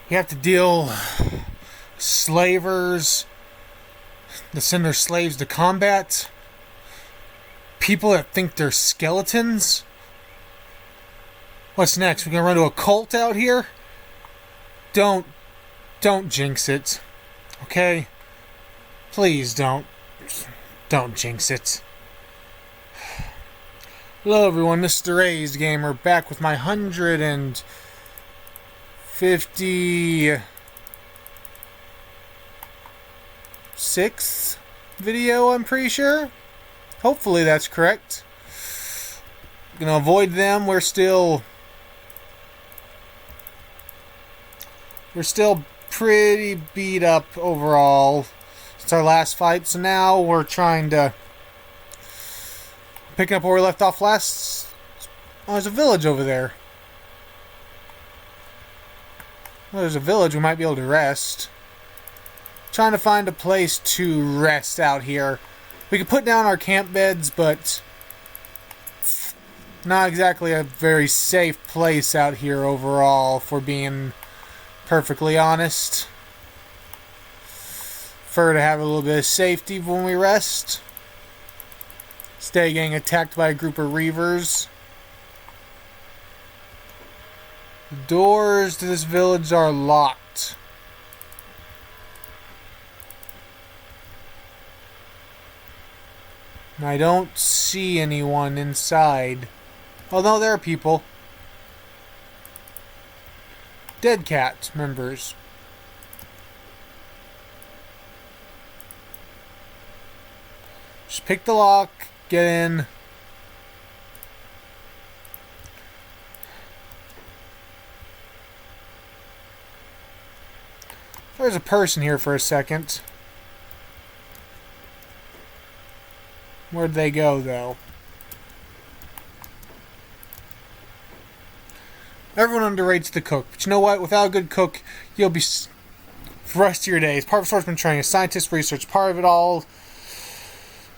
You have to deal slavers that send their slaves to combat. People that think they're skeletons. What's next? We're gonna run to a cult out here? Don't jinx it. Okay? Please don't jinx it. Hello everyone, this is the Raised Gamer, back with my 156th video, I'm pretty sure. Hopefully that's correct. Gonna avoid them. We're still pretty beat up overall since our last fight, so now we're trying to pick up where we left off last. Oh, there's a village over there. Well, there's a village. We might be able to rest. Trying to find a place to rest out here. We could put down our camp beds, but not exactly a very safe place out here overall, if we're being perfectly honest. Prefer to have a little bit of safety when we rest. Stay getting attacked by a group of reavers. The doors to this village are locked. And I don't see anyone inside. Although there are people. Dead Cat members. Just pick the lock. Get in. There's a person here for a second. Where'd they go, though? Everyone underrates the cook. But you know what? Without a good cook, you'll be for the rest of your days. Part of swordsman training, scientist research. Part of it all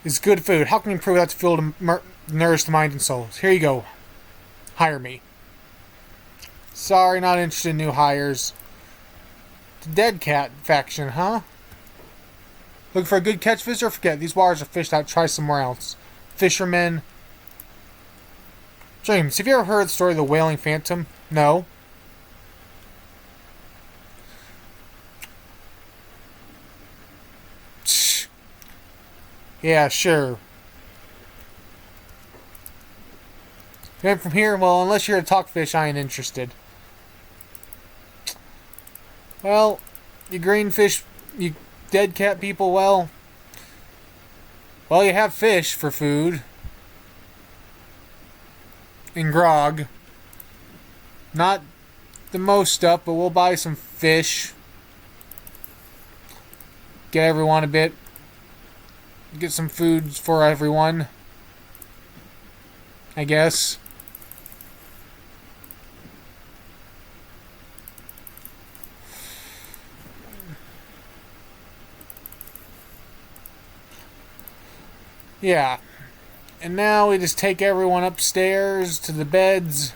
is good food. How can you improve that to fuel to nourish the mind and soul? Here you go. Hire me. Sorry, not interested in new hires. The Dead Cat faction, huh? Looking for a good catch visitor? Forget. These waters are fished out. Try somewhere else. Fishermen. James, have you ever heard the story of the Wailing Phantom? No. Yeah, sure. And from here, well, unless you're a talkfish, I ain't interested. Well, you green fish, you dead cat people, well, you have fish for food. And grog. Not the most stuff, but we'll buy some fish. Get everyone a bit. Get some food for everyone, I guess. Yeah. And now we just take everyone upstairs to the beds.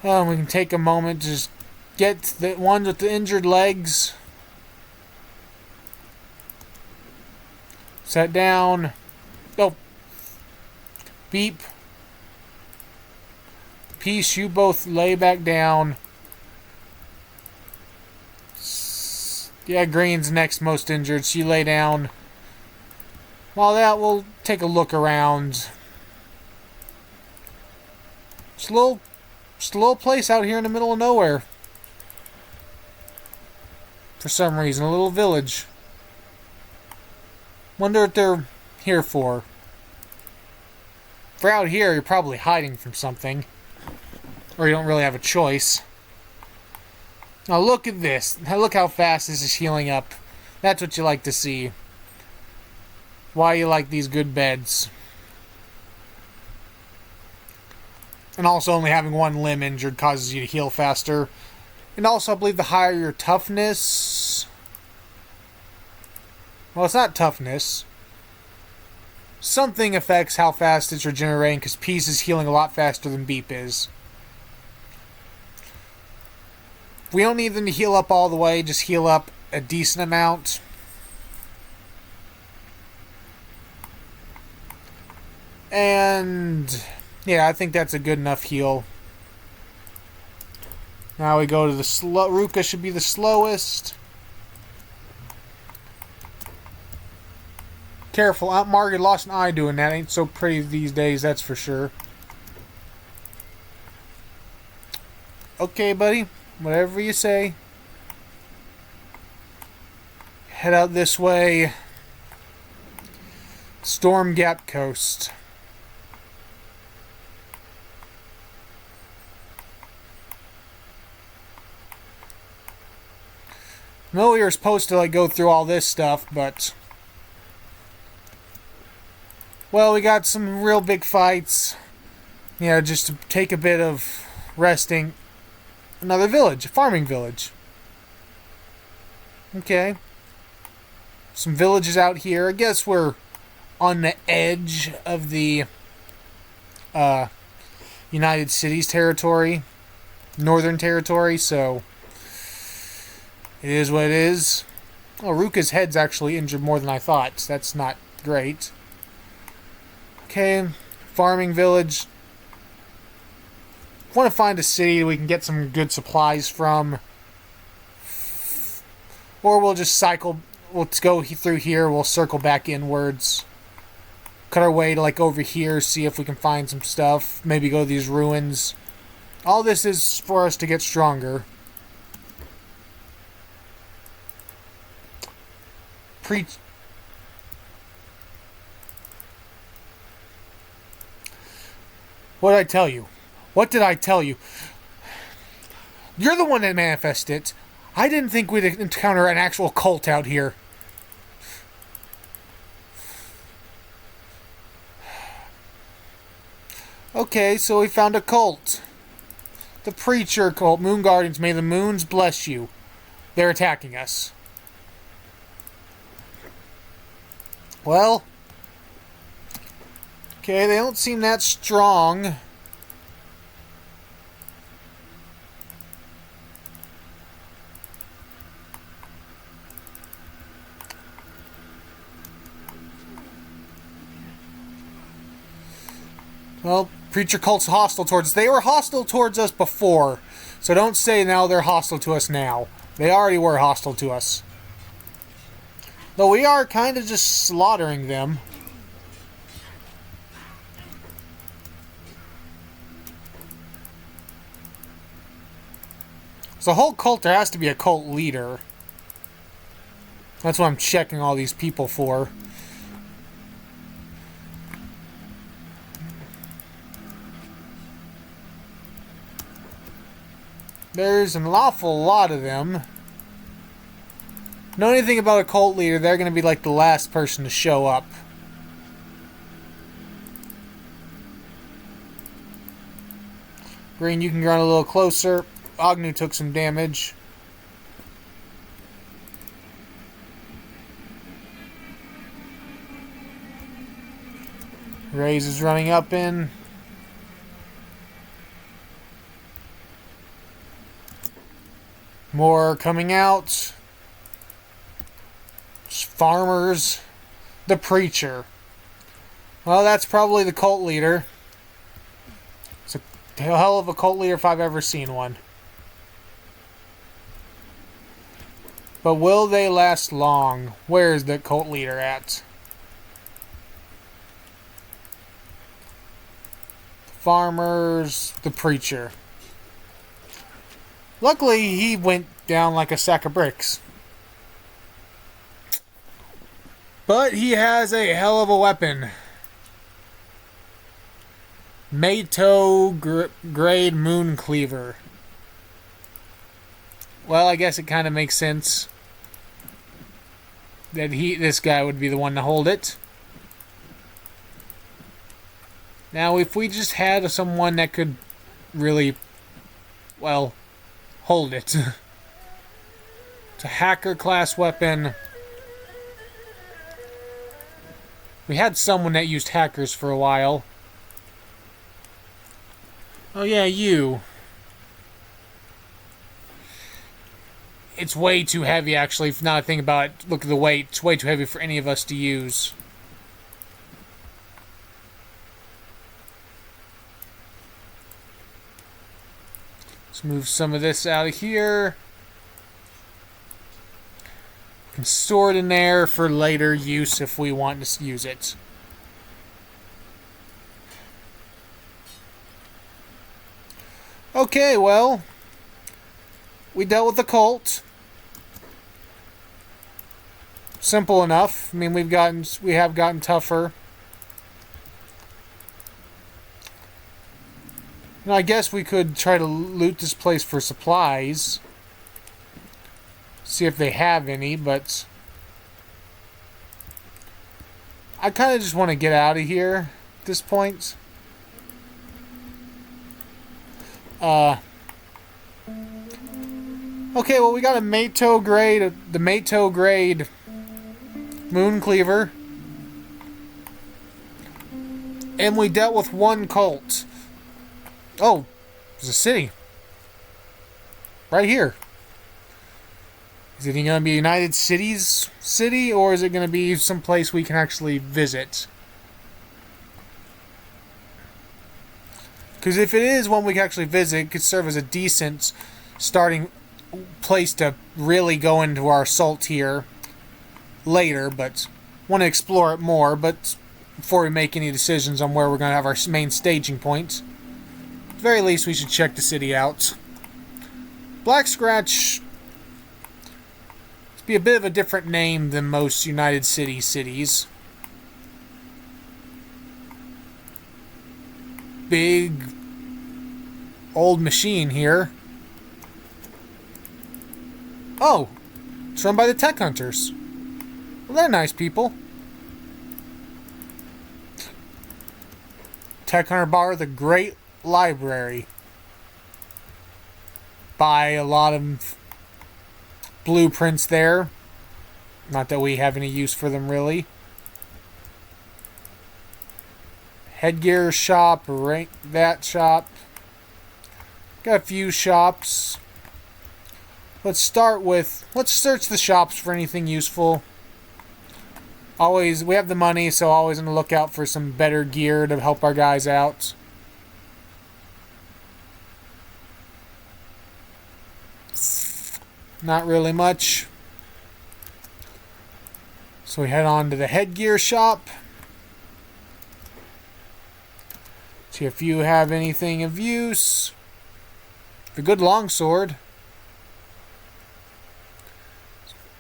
We can take a moment to just get the ones with the injured legs. Set down. Oh. Beep. Peace, you both lay back down. Yeah, Green's next most injured. She lay down. While that, we'll take a look around. Just a little place out here in the middle of nowhere. For some reason, a little village. Wonder what they're here for. If you're out here, you're probably hiding from something. Or you don't really have a choice. Now look at this. Look how fast this is healing up. That's what you like to see. Why you like these good beds. And also only having one limb injured causes you to heal faster. And also I believe the higher your toughness... Well, it's not toughness. Something affects how fast it's regenerating, because Peace is healing a lot faster than Beep is. We don't need them to heal up all the way, just heal up a decent amount. And yeah, I think that's a good enough heal. Now we go to the slow. Ruka should be the slowest. Careful, Aunt Margaret lost an eye doing that. Ain't so pretty these days, that's for sure. Okay, buddy. Whatever you say. Head out this way. Storm Gap Coast. No, we were supposed to like go through all this stuff, but well, we got some real big fights. Yeah, just to take a bit of resting. Another village, a farming village. Okay. Some villages out here. I guess we're on the edge of the United Cities territory, Northern Territory, so it is what it is. Oh, Ruka's head's actually injured more than I thought. So that's not great. Okay, farming village. Want to find a city we can get some good supplies from. Or we'll just cycle. Let's go through here. We'll circle back inwards. Cut our way to like over here. See if we can find some stuff. Maybe go to these ruins. All this is for us to get stronger. What did I tell you? What did I tell you? You're the one that manifested it. I didn't think we'd encounter an actual cult out here. Okay, so we found a cult. The Preacher cult. Moon Guardians, may the moons bless you. They're attacking us. Well, okay, they don't seem that strong. Well, Preacher cult's hostile towards us. They were hostile towards us before, so don't say now they're hostile to us now. They already were hostile to us. Though we are kind of just slaughtering them. So the whole cult, there has to be a cult leader. That's what I'm checking all these people for. There's an awful lot of them. Know anything about a cult leader, they're going to be like the last person to show up. Green, you can run a little closer. Agnew took some damage. Raze is running up in. More coming out. Farmers. The Preacher. Well, that's probably the cult leader. It's a hell of a cult leader if I've ever seen one. But will they last long? Where is the cult leader at? Farmers. The Preacher. Luckily, he went down like a sack of bricks. But he has a hell of a weapon. Mato Grade Moon Cleaver. Well, I guess it kind of makes sense that this guy would be the one to hold it. Now, if we just had someone that could really, well, hold it. It's a hacker class weapon. We had someone that used hackers for a while. Oh yeah, you. It's way too heavy, actually. Now I think about it, look at the weight. It's way too heavy for any of us to use. Let's move some of this out of here. We can store it in there for later use if we want to use it. Okay, well, we dealt with the cult. Simple enough. I mean, we have gotten tougher. Now, I guess we could try to loot this place for supplies. See if they have any, but I kind of just want to get out of here at this point. Okay, well, we got a Mato grade, the Mato grade Moon Cleaver. And we dealt with one cult. Oh, there's a city. Right here. Is it going to be United Cities city, or is it going to be some place we can actually visit? Because if it is one we can actually visit, it could serve as a decent starting place to really go into our assault here later, but want to explore it more, but before we make any decisions on where we're going to have our main staging point. At the very least, we should check the city out. Black Scratch be a bit of a different name than most United City cities. Big old machine here. Oh, it's run by the Tech Hunters. Well, they're nice people. Tech Hunter Bar, the Great Library. Buy a lot of blueprints there. Not that we have any use for them, really. Headgear shop, that shop. Got a few shops. Let's search the shops for anything useful. Always, we have the money, so always on the lookout for some better gear to help our guys out. Not really much. So we head on to the headgear shop. See if you have anything of use. The good longsword.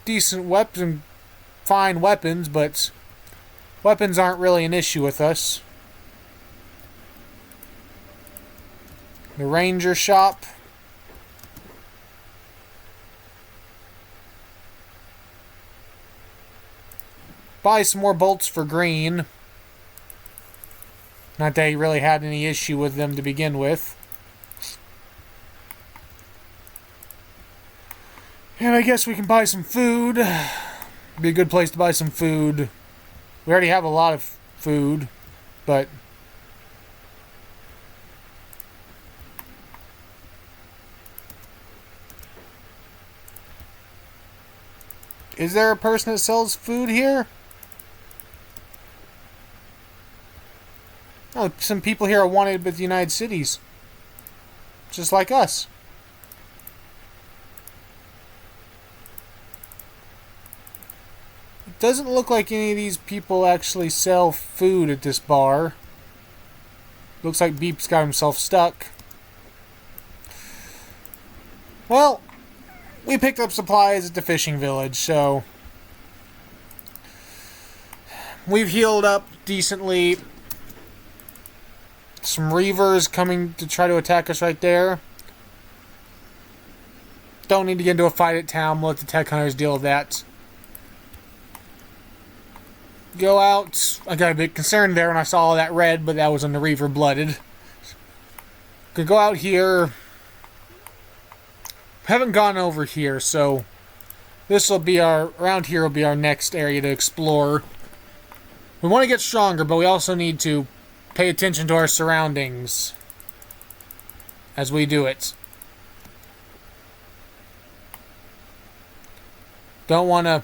Decent weapon, fine weapons, but weapons aren't really an issue with us. The ranger shop. Buy some more bolts for green. Not that he really had any issue with them to begin with. And I guess we can buy some food. Be a good place to buy some food. We already have a lot of food, but is there a person that sells food here? Oh, some people here are wanted with the United Cities. Just like us. It doesn't look like any of these people actually sell food at this bar. Looks like Beep's got himself stuck. Well, we picked up supplies at the fishing village, so we've healed up decently. Some Reavers coming to try to attack us right there. Don't need to get into a fight at town. We'll let the Tech Hunters deal with that. Go out. I got a bit concerned there when I saw all that red, but that was on the Reaver blooded. Could go out here. Haven't gone over here, so this will be around here will be our next area to explore. We want to get stronger, but we also need to pay attention to our surroundings as we do it. Don't want to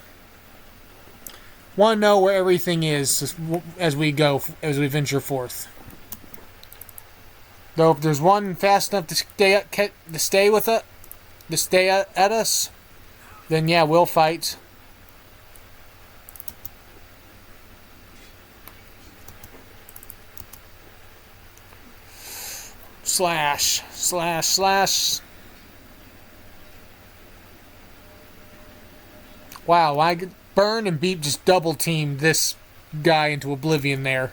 know where everything is as we venture forth. Though if there's one fast enough to stay at us, then yeah, we'll fight. Slash, slash, slash. Wow, I could burn and beep just double teamed this guy into oblivion there.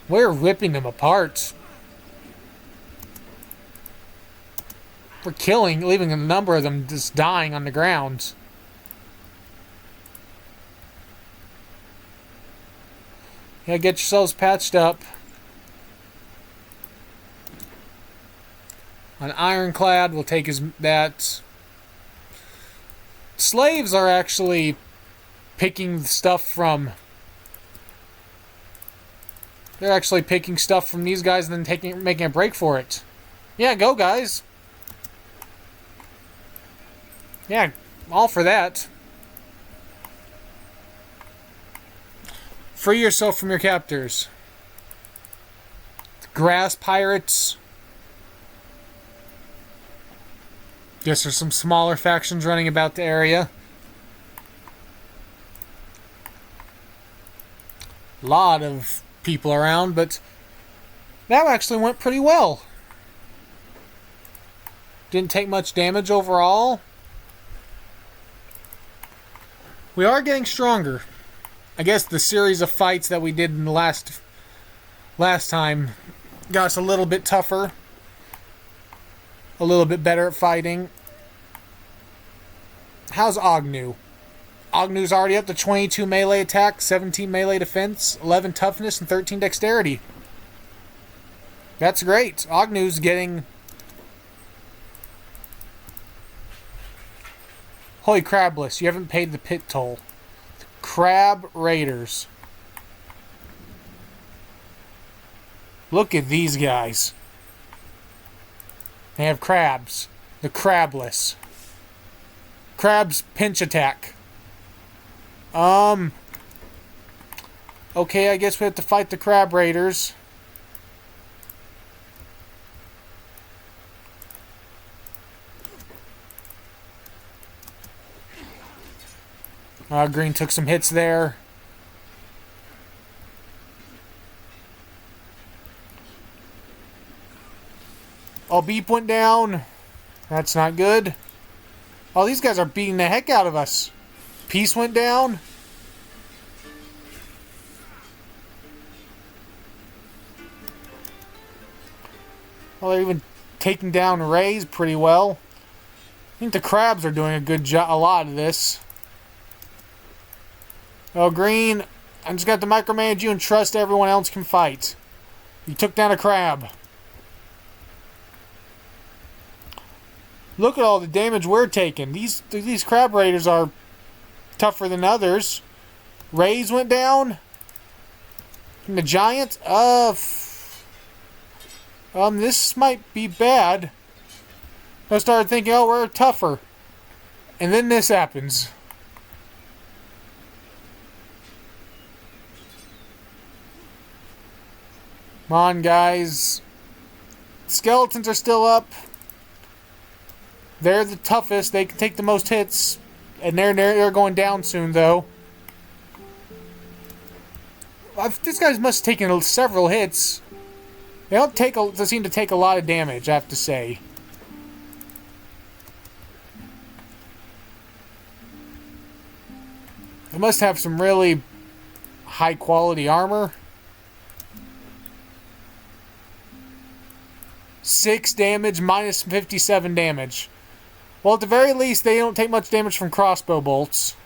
We're ripping them apart. We're leaving a number of them just dying on the ground. Yeah, get yourselves patched up. An ironclad will take that. Slaves are actually picking stuff from. They're actually picking stuff from these guys and then making a break for it. Yeah, go guys. Yeah, all for that. Free yourself from your captors. Grass pirates. Guess there's some smaller factions running about the area. A lot of people around, but that actually went pretty well. Didn't take much damage overall. We are getting stronger. I guess the series of fights that we did in the last time got us a little bit tougher. A little bit better at fighting. How's Agnew? Agnew's already up to 22 melee attack, 17 melee defense, 11 toughness, and 13 dexterity. That's great. Agnew's getting... Holy crabless, you haven't paid the pit toll. The Crab Raiders. Look at these guys. They have crabs. The crabless. Crabs pinch attack. Okay, I guess we have to fight the Crab Raiders. Green took some hits there. Oh, Beep went down. That's not good. Oh, these guys are beating the heck out of us. Peace went down. Well, they're even taking down Rays pretty well. I think the Crabs are doing a good job, a lot of this. Oh, Green, I'm just going to have to micromanage you and trust everyone else can fight. You took down a crab. Look at all the damage we're taking. These Crab Raiders are tougher than others. Rays went down. And the Giant, this might be bad. I started thinking, oh, we're tougher. And then this happens. Come on, guys. Skeletons are still up. They're the toughest. They can take the most hits. And they're going down soon, though. These guys must have taken several hits. They seem to take a lot of damage, I have to say. They must have some really high-quality armor. 6 damage, minus 57 damage. Well, at the very least, they don't take much damage from crossbow bolts.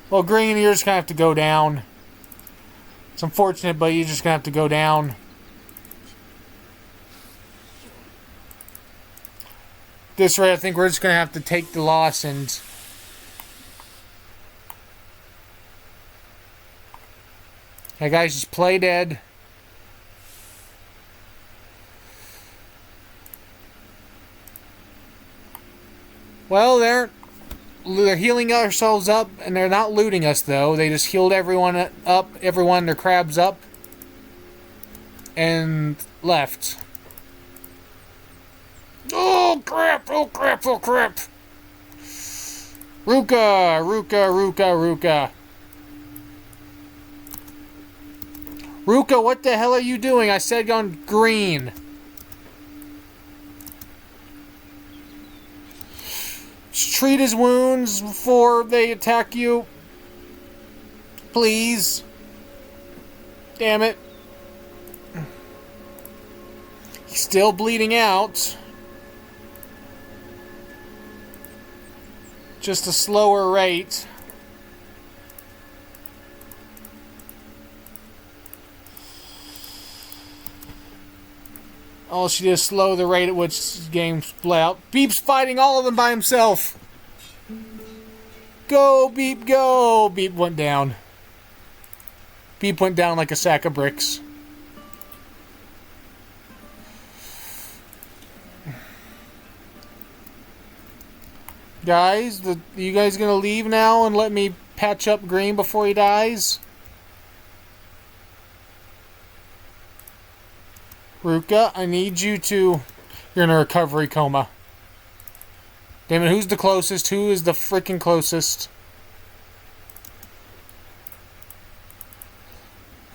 Well, Green, you're just going to have to go down. It's unfortunate, but you're just going to have to go down. This rate, I think we're just going to have to take the loss and... Hey guys, just play dead. Well, they're healing ourselves up, and they're not looting us, though. They just healed everyone their crabs up, and left. Oh, crap! Oh, crap! Oh, crap! Ruka! Ruka! Ruka! Ruka! Ruka, what the hell are you doing? I said on green. Just treat his wounds before they attack you. Please. Damn it. He's still bleeding out. Just a slower rate. All she did is slow the rate at which games play out. Beep's fighting all of them by himself. Go, Beep, go! Beep went down. Beep went down like a sack of bricks. Guys, you guys gonna leave now and let me patch up Green before he dies? Ruka, I need you to... You're in a recovery coma. Damn it, who's the closest? Who is the freaking closest?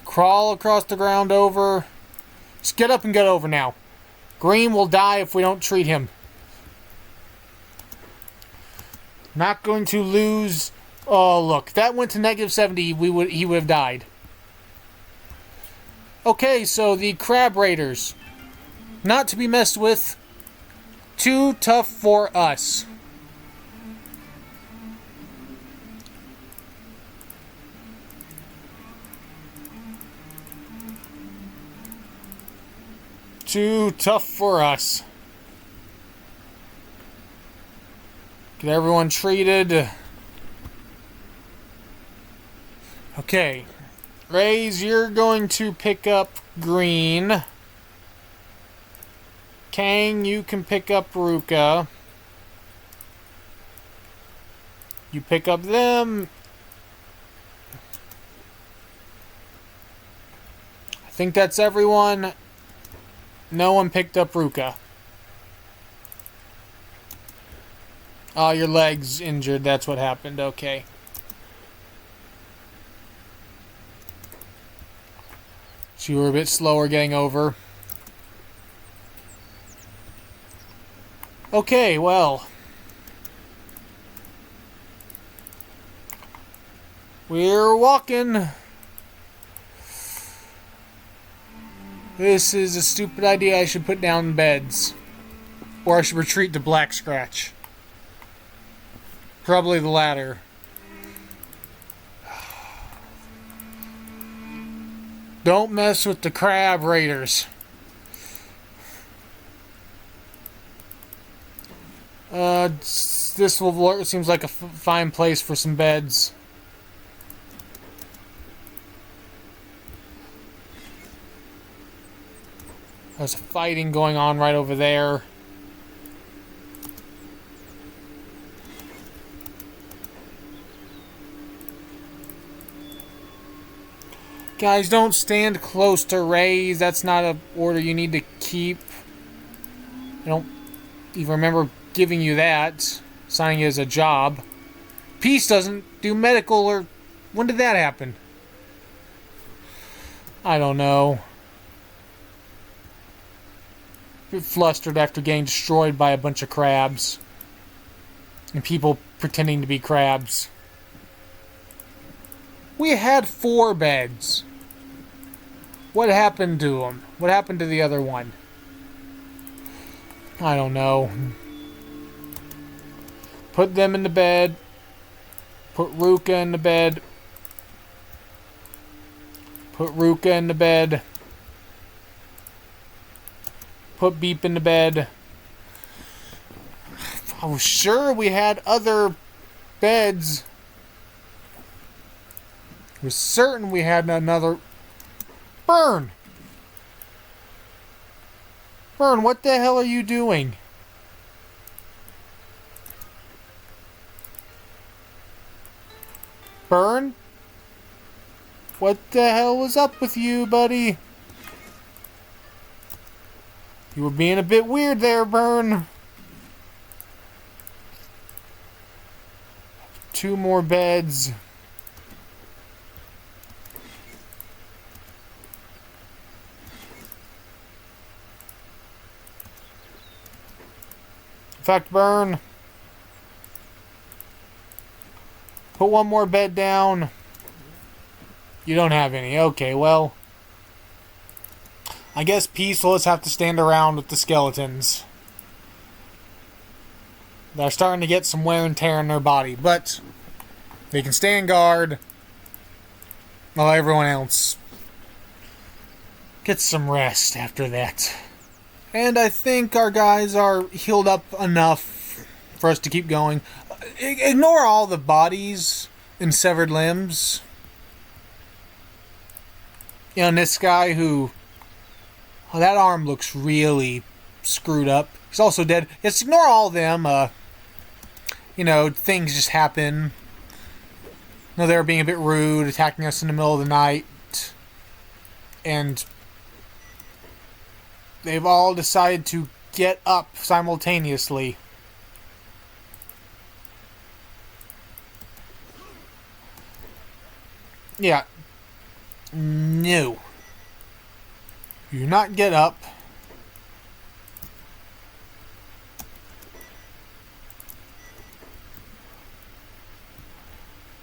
Crawl across the ground over. Just get up and get over now. Green will die if we don't treat him. Not going to lose... Oh, look. That went to -70. He would have died. Okay, so the Crab Raiders. Not to be messed with. Too tough for us. Too tough for us. Get everyone treated. Okay. Raze, you're going to pick up Green. Kang, you can pick up Ruka. You pick up them. I think that's everyone. No one picked up Ruka. Oh, your leg's injured. That's what happened. Okay. So you were a bit slower getting over. Okay, well. We're walking. This is a stupid idea. I should put down beds. Or I should retreat to Black Scratch. Probably the latter. Don't mess with the Crab Raiders. This seems like a fine place for some beds. There's fighting going on right over there. Guys, don't stand close to Raze. That's not an order you need to keep. I don't even remember giving you that. Signing it as a job. Peace doesn't do medical or... When did that happen? I don't know. A bit flustered after getting destroyed by a bunch of crabs. And people pretending to be crabs. We had 4 beds. What happened to them? What happened to the other one? I don't know. Put them in the bed. Put Ruka in the bed. Put Ruka in the bed. Put Beep in the bed. I was sure we had other beds. I was certain we had another... Burn! Burn, what the hell are you doing? Burn? What the hell was up with you, buddy? You were being a bit weird there, Burn. 2 more beds. In fact, Burn. Put 1 more bed down. You don't have any. Okay, well. I guess Peace will just have to stand around with the skeletons. They're starting to get some wear and tear in their body, but they can stand guard while everyone else gets some rest after that. And I think our guys are healed up enough for us to keep going. Ignore all the bodies and severed limbs. You know, and this guy who... Oh, that arm looks really screwed up. He's also dead. Just ignore all of them. You know, things just happen. No, they were being a bit rude, attacking us in the middle of the night. And they've all decided to get up simultaneously. Yeah. No. You do not get up.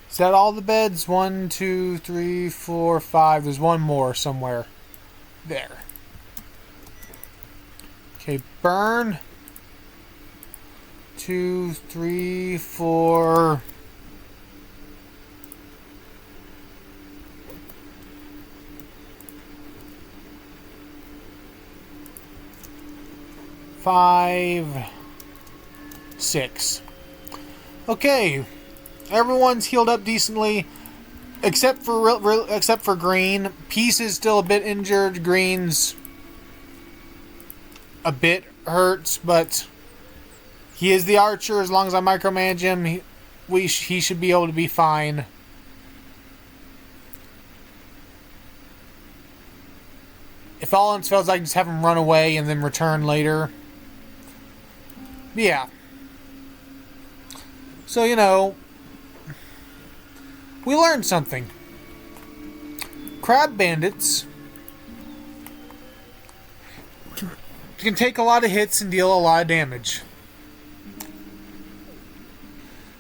Is that all the beds? 1, 2, 3, 4, 5. There's 1 more somewhere. There. Okay, burn. 2, 3, 4. Five, 6. Okay, everyone's healed up decently, except for Green. Peace is still a bit injured. Green's a bit hurt, but he is the archer. As long as I micromanage him, he should be able to be fine. If all else fails, I can just have him run away and then return later. Yeah. So, you know, we learned something. Crab bandits can take a lot of hits and deal a lot of damage.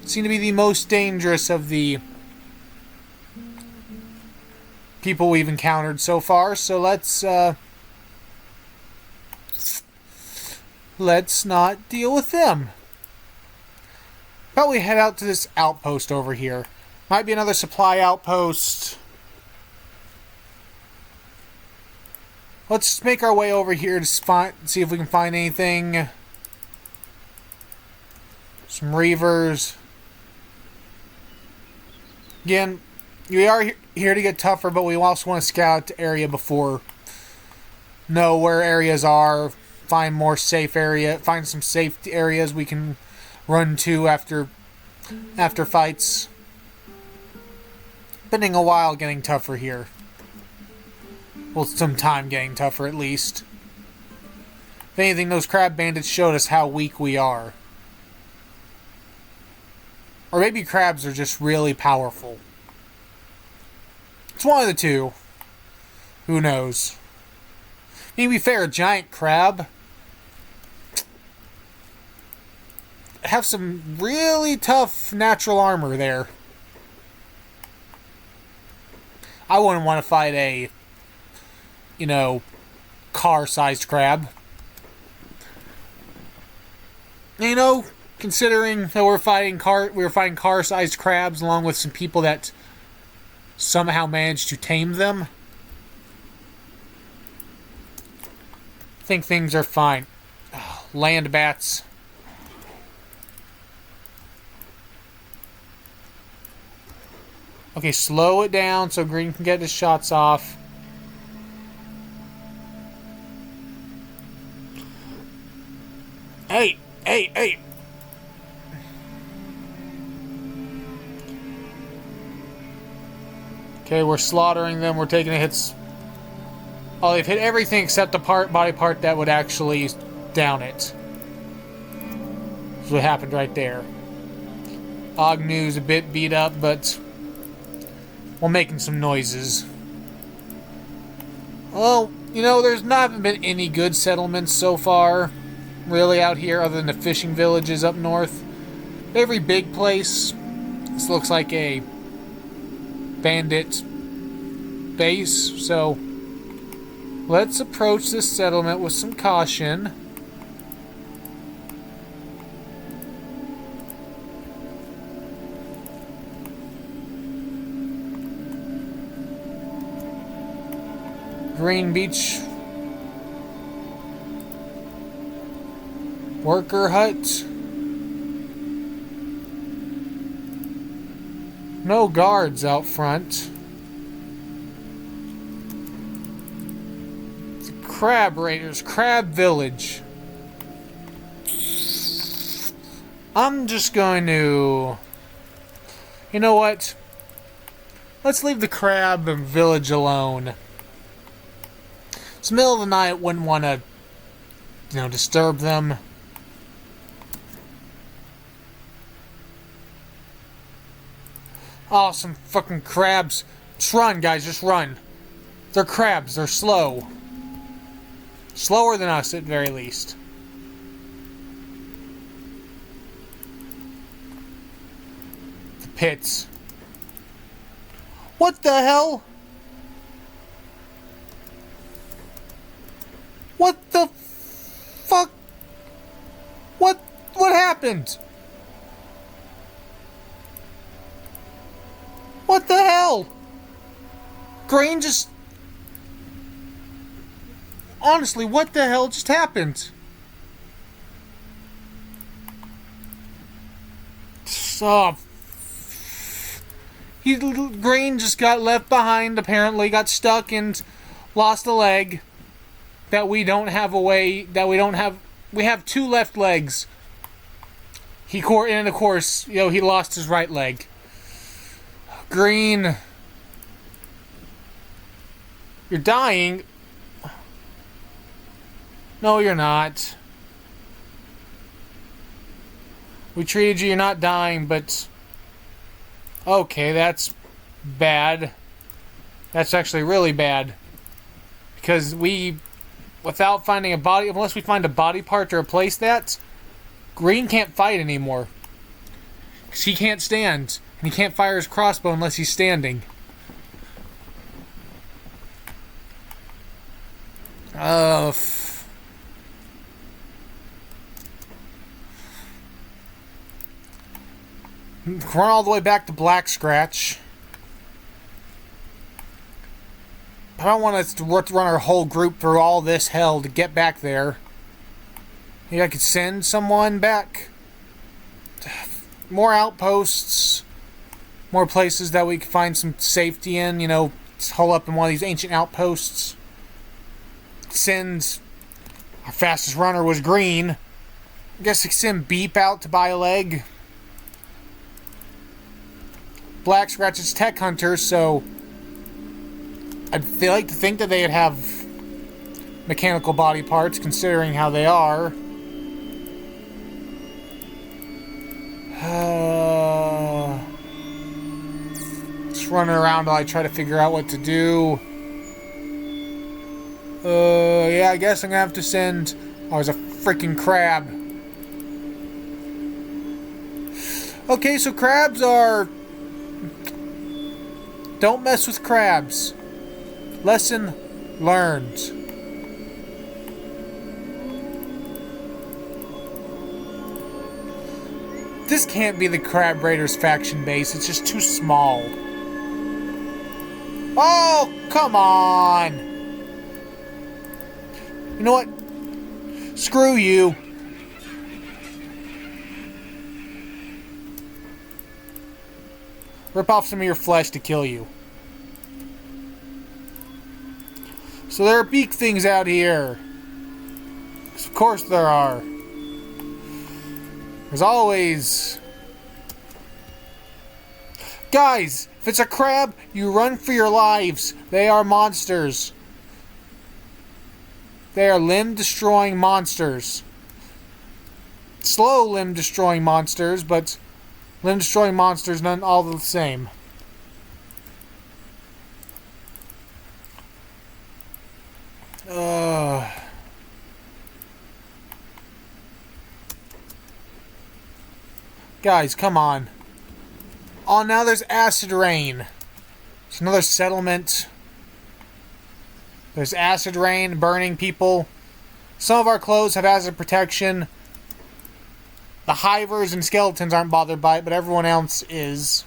Seem to be the most dangerous of the people we've encountered so far, so let's not deal with them. Probably head out to this outpost over here. Might be another supply outpost. Let's make our way over here to see if we can find anything. Some reavers. Again, we are here to get tougher, but we also want to scout out the area before. Know where areas are. Find more safe area. Find some safe areas we can run to after fights. Spending a while getting tougher here. Well, some time getting tougher at least. If anything, those crab bandits showed us how weak we are. Or maybe crabs are just really powerful. It's one of the two. Who knows? I mean, to be fair, a giant crab have some really tough natural armor there. I wouldn't want to fight a, you know, car-sized crab. You know, considering that we were fighting car-sized crabs along with some people that somehow managed to tame them. I think things are fine. Land bats. Okay, slow it down so Green can get his shots off. Hey! Hey! Hey! Okay, we're slaughtering them. We're taking hits. Oh, they've hit everything except the body part that would actually down it. That's what happened right there. Agnew's a bit beat up, but we're making some noises. Well, you know, there's not been any good settlements so far, really, out here, other than the fishing villages up north. Every big place, this looks like a bandit base, so let's approach this settlement with some caution. Green Beach worker hut. No guards out front. The Crab Raiders, Crab Village. I'm just going to... You know what? Let's leave the Crab Village alone. It's the middle of the night, wouldn't want to, disturb them. Oh, some fucking crabs. Just run, guys, just run. They're crabs, they're slow. Slower than us, at very least. The pits. What the hell? What the fuck? What happened? What the hell? Grain just... Honestly, what the hell just happened? Oh. Grain just got left behind, apparently. Got stuck and lost a leg. That we don't have a way... We have 2 left legs. And of course, he lost his right leg. Green. You're dying. No, you're not. We treated you, you're not dying, but... Okay, that's bad. That's actually really bad. Because without finding a body... Unless we find a body part to replace that, Green can't fight anymore. Because he can't stand. And he can't fire his crossbow unless he's standing. Run all the way back to Black Scratch. I don't want us to run our whole group through all this hell to get back there. Maybe I could send someone back. More outposts. More places that we can find some safety in. Hole up in one of these ancient outposts. Send... Our fastest runner was Green. I guess I could send Beep out to buy a leg. Black Scratch is tech hunters, so... I'd like to think that they'd have mechanical body parts, considering how they are. Just running around while I try to figure out what to do. Yeah, I guess I'm gonna have to send... Oh, there's a freaking crab. Okay, so crabs are... Don't mess with crabs. Lesson learned. This can't be the Crab Raiders faction base. It's just too small. Oh, come on! You know what? Screw you. Rip off some of your flesh to kill you. So there are beak things out here. Of course there are. There's always... Guys, if it's a crab, you run for your lives. They are monsters. They are limb-destroying monsters. Slow limb-destroying monsters, but limb-destroying monsters, none all the same. Guys, come on. Oh, now there's acid rain. It's another settlement. There's acid rain burning people. Some of our clothes have acid protection. The hivers and skeletons aren't bothered by it, but everyone else is.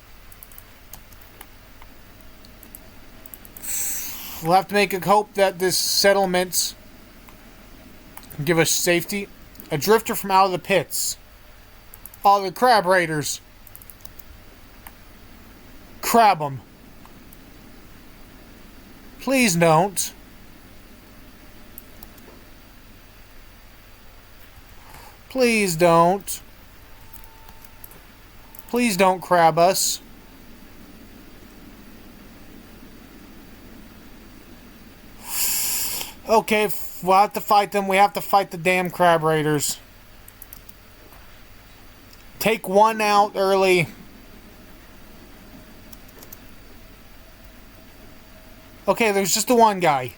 We'll have to make a hope that this settlement can give us safety. A drifter from out of the pits. Oh, the crab raiders. Crab them. Please don't. Please don't. Please don't crab us. Okay, we'll have to fight them. We have to fight the damn crab raiders. Take one out early. Okay, there's just the one guy.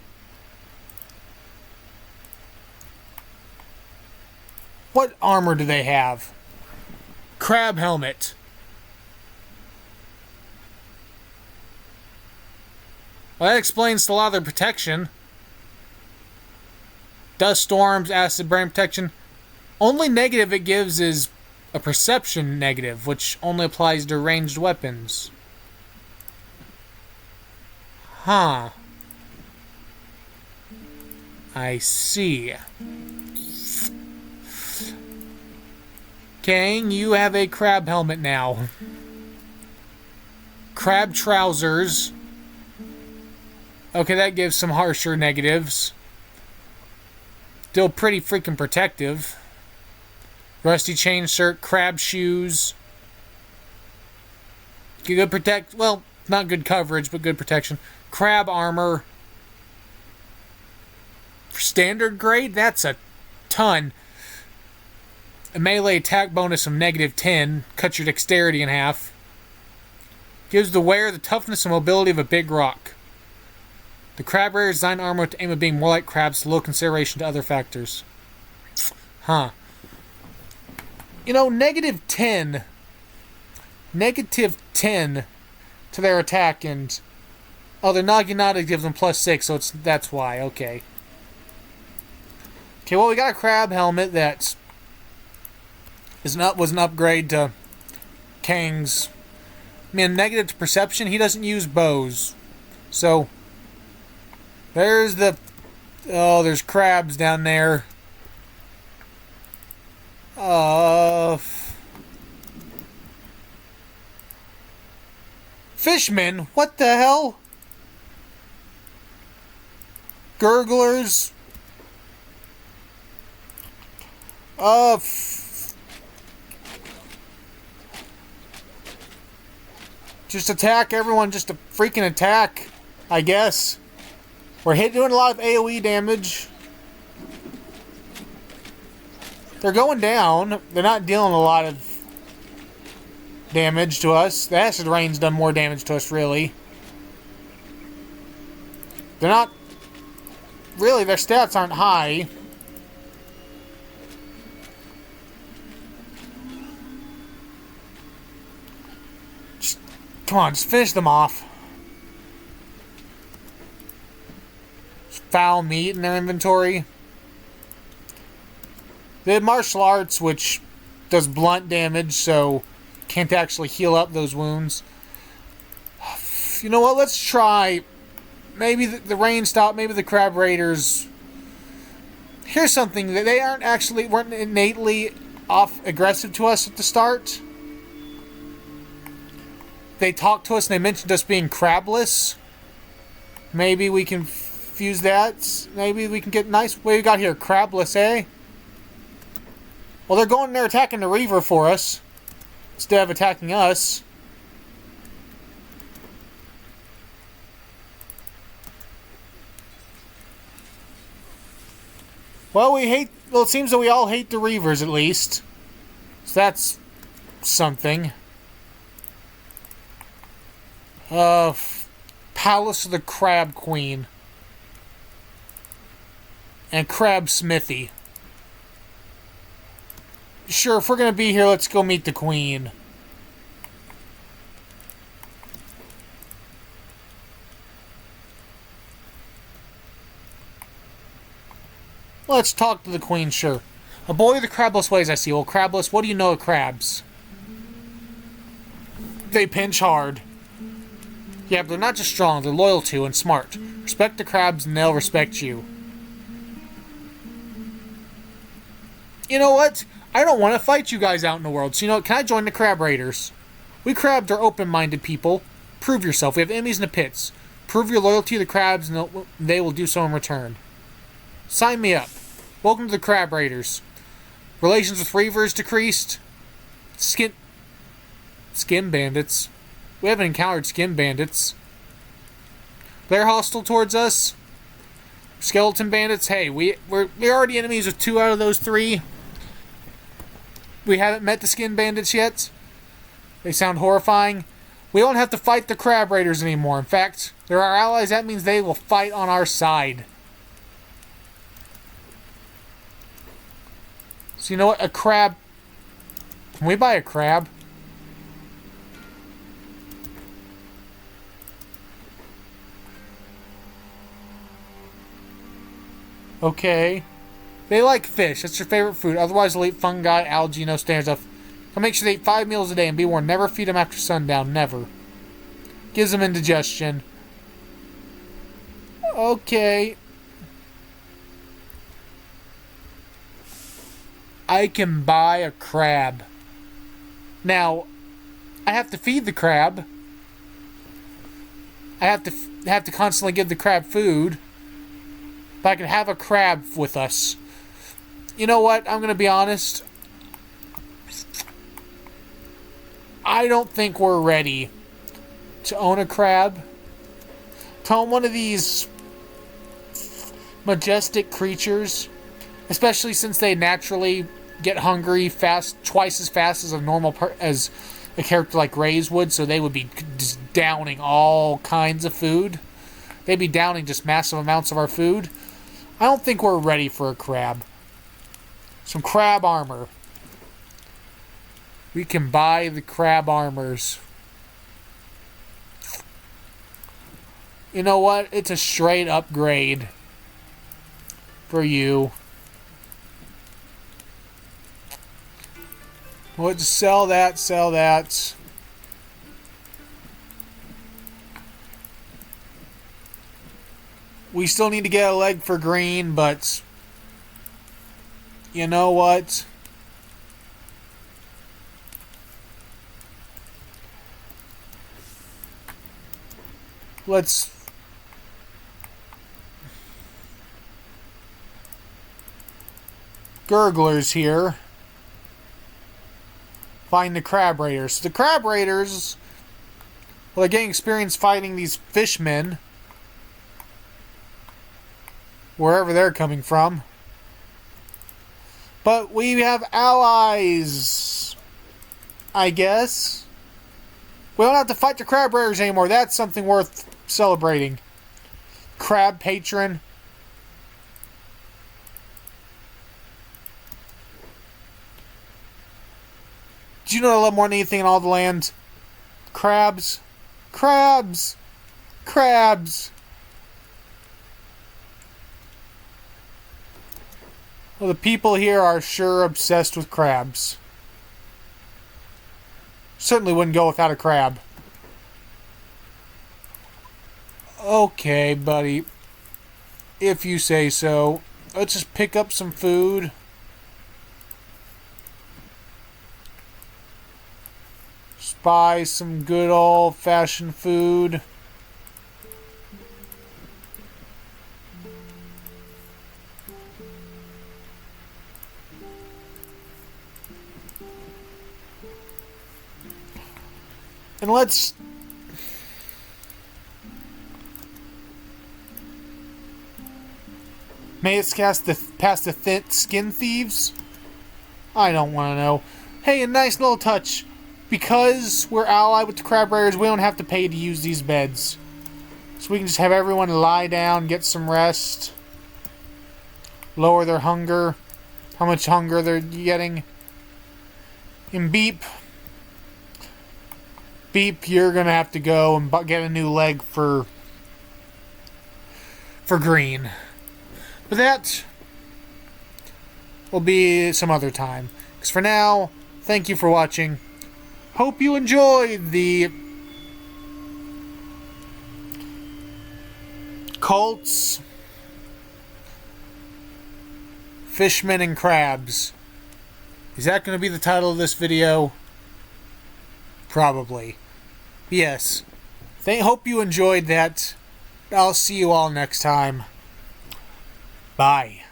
What armor do they have? Crab helmet. Well, that explains a lot of their protection. Dust storms, acid brain protection. Only negative it gives is a perception negative, which only applies to ranged weapons. Huh. I see. Kang, you have a crab helmet now. Crab trousers. Okay, that gives some harsher negatives. Still pretty freaking protective. Rusty chain shirt, crab shoes. Good protect. Well, not good coverage, but good protection. Crab armor. For standard grade, that's a ton. A melee attack bonus of -10. Cuts your dexterity in half. Gives the wearer the toughness and mobility of a big rock. The crab raider designed armor to aim at being more like crabs, low consideration to other factors. Huh. You know, -10. -10 to their attack, and oh, their Naginata gives them +6, so that's why. Okay. Okay, well, we got a crab helmet that was an upgrade to Kang's. I mean, negative to perception. He doesn't use bows, so there's the. Oh, there's crabs down there. Fishmen? What the hell? Gurglers? Just attack everyone, just a freaking attack, I guess. We're doing a lot of AoE damage. They're going down. They're not dealing a lot of damage to us. The acid rain's done more damage to us, really. They're not... Really, their stats aren't high. Just, come on, just finish them off. Foul meat in their inventory. They have martial arts, which does blunt damage, so can't actually heal up those wounds. You know what? Let's try. Maybe the rain stopped. Maybe the crab raiders. Here's something that they weren't innately aggressive to us at the start. They talked to us and they mentioned us being crabless. Maybe we can fuse that. Maybe we can get nice. What do we got here? Crabless, eh? Well, they're attacking the Reaver for us instead of attacking us. Well, it seems that we all hate the Reavers, at least. So that's something. Palace of the Crab Queen. And Crab Smithy. Sure, if we're gonna be here, let's go meet the Queen. Let's talk to the Queen, sure. A boy of the crabless ways, I see. Well, crabless, what do you know of crabs? They pinch hard. Yeah, but they're not just strong, they're loyal to and smart. Respect the crabs and they'll respect you. You know what? I don't want to fight you guys out in the world, so you know what? Can I join the Crab Raiders? We crabs are open-minded people. Prove yourself. We have enemies in the pits. Prove your loyalty to the crabs and they will do so in return. Sign me up. Welcome to the Crab Raiders. Relations with Reavers decreased. Skin bandits. We haven't encountered skin bandits. They're hostile towards us. Skeleton bandits. Hey, we're already enemies with 2 out of those 3. We haven't met the skin bandits yet. They sound horrifying. We don't have to fight the Crab Raiders anymore. In fact, they're our allies. That means they will fight on our side. So you know what? A crab. Can we buy a crab? Okay. They like fish. That's their favorite food. Otherwise, they'll eat fungi, algae, no standard stuff. I'll make sure they eat 5 meals a day and be warned. Never feed them after sundown. Never. Gives them indigestion. Okay. I can buy a crab. Now, I have to feed the crab. I have to constantly give the crab food. But I can have a crab with us. You know what? I'm going to be honest. I don't think we're ready to own a crab. To own one of these majestic creatures. Especially since they naturally get hungry twice as fast as as a character like Ray's would. So they would be just downing all kinds of food. They'd be downing just massive amounts of our food. I don't think we're ready for a crab. Some crab armor. We can buy the crab armors. You know what? It's a straight upgrade for you. Let's sell that, sell that. We still need to get a leg for green, but you know what? Let's Gurglers here. Find the Crab Raiders. The Crab Raiders, well, they're getting experience fighting these Fishmen. Wherever they're coming from. But we have allies, I guess. We don't have to fight the Crab Raiders anymore. That's something worth celebrating. Crab Patron. Do you know what I love more than anything in all the land? Crabs. Crabs. Crabs. Well, the people here are sure obsessed with crabs. Certainly wouldn't go without a crab. Okay, buddy. If you say so. Let's just pick up some food. Just buy some good old-fashioned food. And let's May it's past the thin skin thieves? I don't want to know. Hey, a nice little touch. Because we're allied with the crab raiders, we don't have to pay to use these beds. So we can just have everyone lie down, get some rest. Lower their hunger. How much hunger they're getting. And Beep. Beep, you're going to have to go and get a new leg for Green. But that will be some other time. Because for now, thank you for watching. Hope you enjoyed the Cults, Fishmen, and Crabs. Is that going to be the title of this video? Probably. Yes. Hope you enjoyed that. I'll see you all next time. Bye.